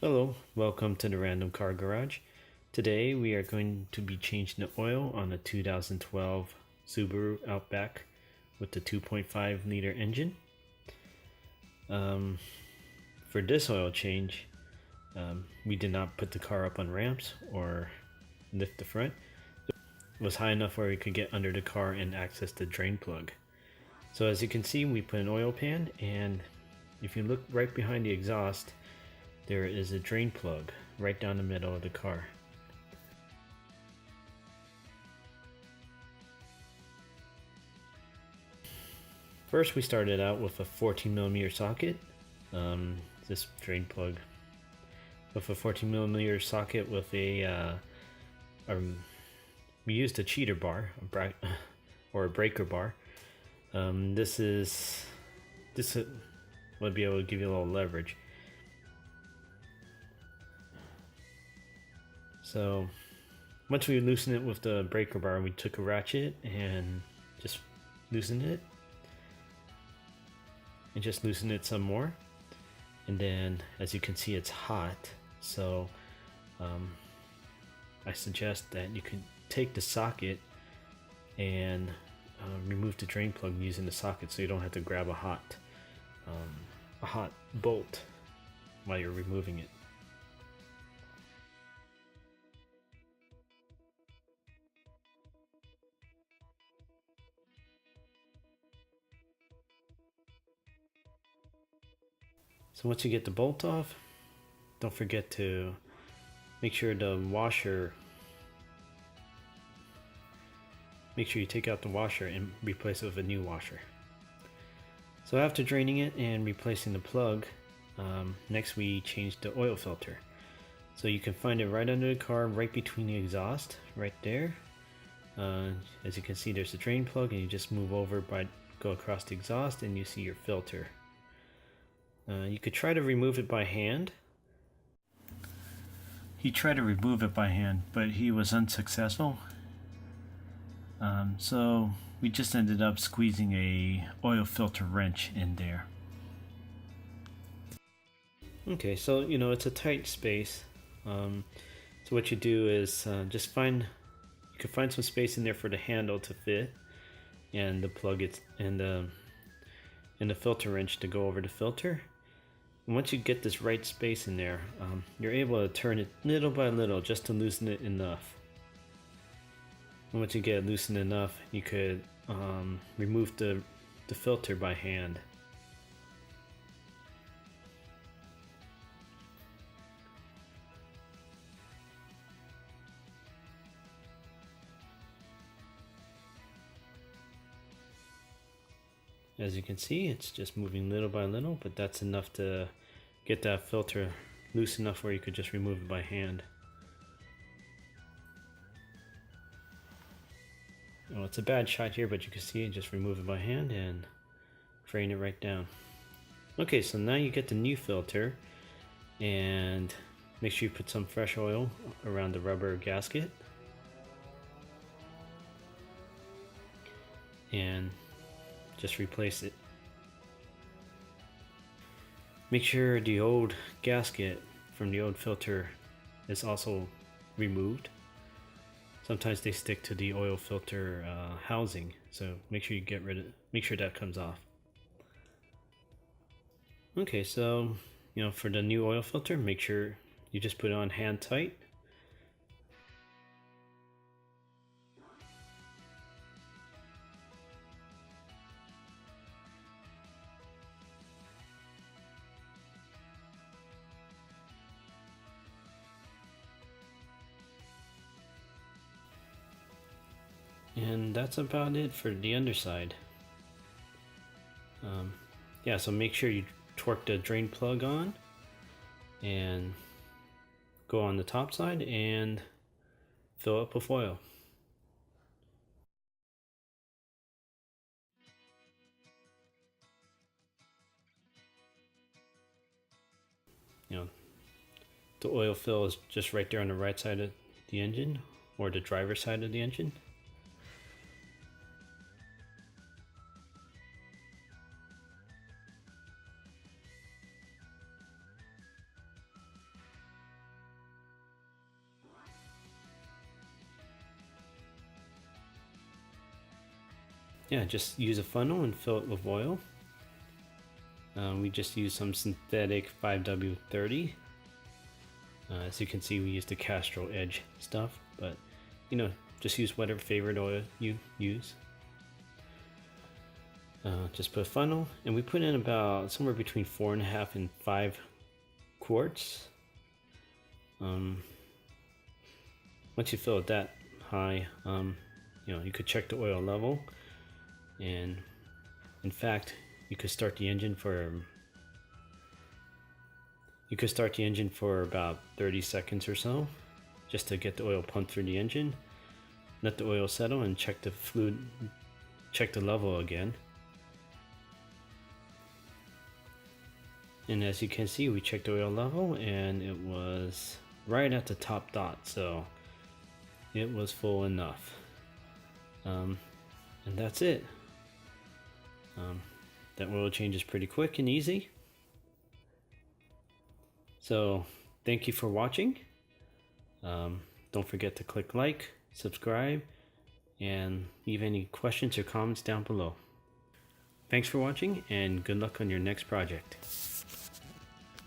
Hello, welcome to the Random Car Garage. Today we are going to be changing the oil on a 2012 Subaru Outback with the 2.5 liter engine. For this oil change, we did not put the car up on ramps or lift the front. It was high enough where we could get under the car and access the drain plug. So as you can see, we put an oil pan, and if you look right behind the exhaust, there is a drain plug right down the middle of the car. First we started out with a 14mm socket. This drain plug with a 14mm socket with we used a cheater bar, or a breaker bar. This would be able to give you a little leverage. So once we loosened it with the breaker bar, we took a ratchet and just loosened it. And just loosen it some more. And then, as you can see, it's hot. So I suggest that you can take the socket and remove the drain plug using the socket, so you don't have to grab a hot bolt while you're removing it. So once you get the bolt off, don't forget to make sure you take out the washer and replace it with a new washer. So after draining it and replacing the plug, next we change the oil filter. So you can find it right under the car, right between the exhaust, right there. As you can see, there's a drain plug, and you just move over go across the exhaust, and you see your filter. You could try to remove it by hand. He tried to remove it by hand, but he was unsuccessful. So we just ended up squeezing a oil filter wrench in there. Okay, so it's a tight space. So what you do is you can find some space in there for the handle to fit, and the plug and the filter wrench to go over the filter. And once you get this right space in there, you're able to turn it little by little just to loosen it enough. And once you get it loosened enough, you could remove the filter by hand. As you can see, it's just moving little by little, but that's enough to get that filter loose enough where you could just remove it by hand. Well, it's a bad shot here, but you can see it, just remove it by hand and drain it right down. Okay, so now you get the new filter, and make sure you put some fresh oil around the rubber gasket. And just replace it. Make sure the old gasket from the old filter is also removed. Sometimes they stick to the oil filter housing, so make sure that comes off. Okay, so for the new oil filter, make sure you just put it on hand tight. And that's about it for the underside. Yeah, so make sure you torque the drain plug on and go on the top side and fill up with oil. The oil fill is just right there on the right side of the engine, or the driver's side of the engine. yeah, just use a funnel and fill it with oil. We just use some synthetic 5W30. As you can see, we use the Castrol Edge stuff, but you know, just use whatever favorite oil you use. Just put a funnel, and we put in about somewhere between 4.5 and 5 quarts. Once you fill it that high, you know, you could check the oil level, and in fact, you could start the engine for about 30 seconds or so, just to get the oil pumped through the engine. Let the oil settle and check the fluid, check the level again. And as you can see, we checked the oil level and it was right at the top dot, so it was full enough. And that's it. That oil change is pretty quick and easy. So thank you for watching. Don't forget to click like, subscribe, and leave any questions or comments down below. Thanks for watching, and good luck on your next project.